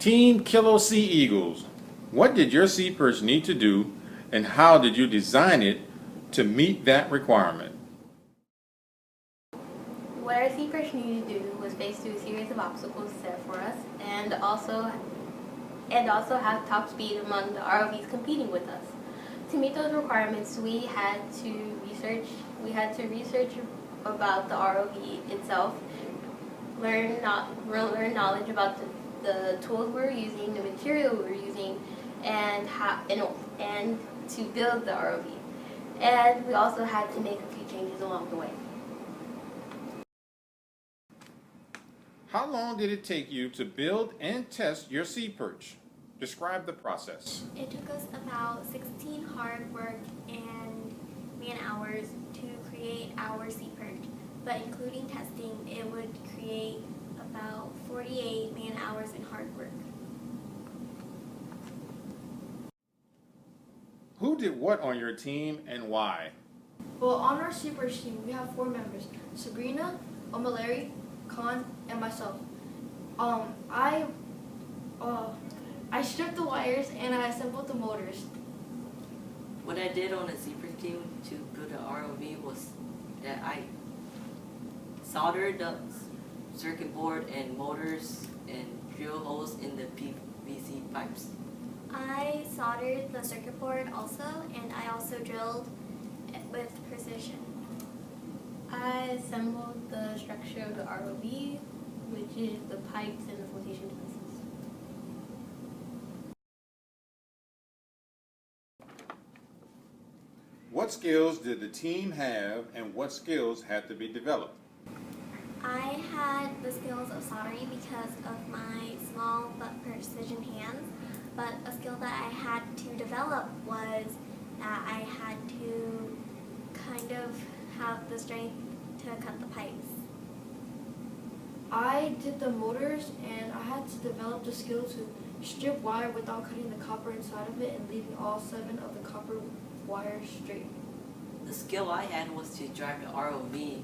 Team Killough Sea Eagles, what did your sea perch need to do and how did you design it to meet that requirement? What our sea perch needed to do was face through a series of obstacles set for us and also have top speed among the ROVs competing with us. To meet those requirements, we had to research about the ROV itself, learn knowledge about the tools we were using, the material we were using, and to build the ROV. And we also had to make a few changes along the way. How long did it take you to build and test your sea perch? Describe the process. It took us about 16 hard work and man hours to create our sea perch, but including testing, it would create about 48 man hours in hard work. Who did what on your team and why? Well, on our sea perch team, we have 4 members: Sabrina, Omaleri, Khan, and myself. I stripped the wires and I assembled the motors. What I did on the sea perch team to build the ROV was that I soldered the circuit board and motors and drill holes in the PVC pipes. I soldered the circuit board also, and I also drilled with precision. I assembled the structure of the ROV, which is the pipes and the flotation devices. What skills did the team have and what skills had to be developed? I had the skills of soldering because of my small but precision hands, but a skill that I had to develop was that I had to kind of have the strength to cut the pipes. I did the motors and I had to develop the skill to strip wire without cutting the copper inside of it and leaving all 7 of the copper wires straight. The skill I had was to drive the ROV,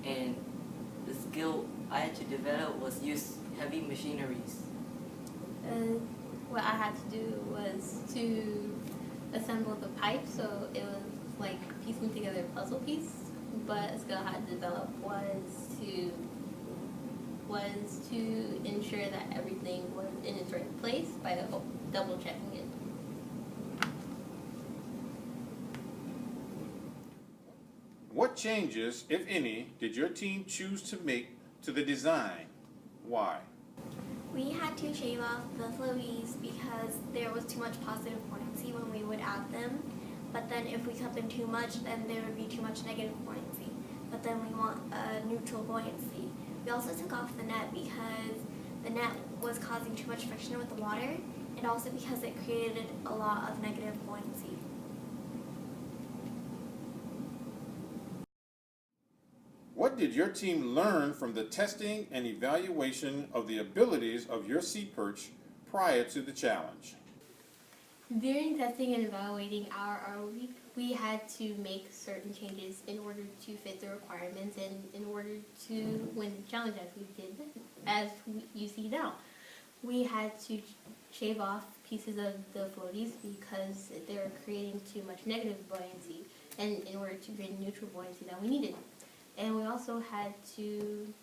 and the skill I had to develop was use heavy machineries. What I had to do was to assemble the pipe, so it was like piecing together a puzzle piece. But a skill I had to develop was to ensure that everything was in its right place by double checking it. What changes, if any, did your team choose to make to the design? Why? We had to shave off the floaties because there was too much positive buoyancy when we would add them. But then if we cut them too much, then there would be too much negative buoyancy. But then we want a neutral buoyancy. We also took off the net because the net was causing too much friction with the water, and also because it created a lot of negative buoyancy. What did your team learn from the testing and evaluation of the abilities of your sea perch prior to the challenge? During testing and evaluating our ROV, we had to make certain changes in order to fit the requirements and in order to win the challenge as you see now. We had to shave off pieces of the floaties because they were creating too much negative buoyancy, and in order to create neutral buoyancy that we needed. And we also had to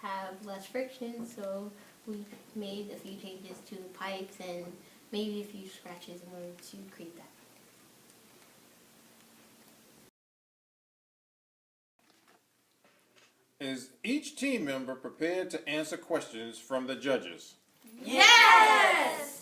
have less friction, so we made a few changes to the pipes and maybe a few scratches in order to create that. Is each team member prepared to answer questions from the judges? Yes!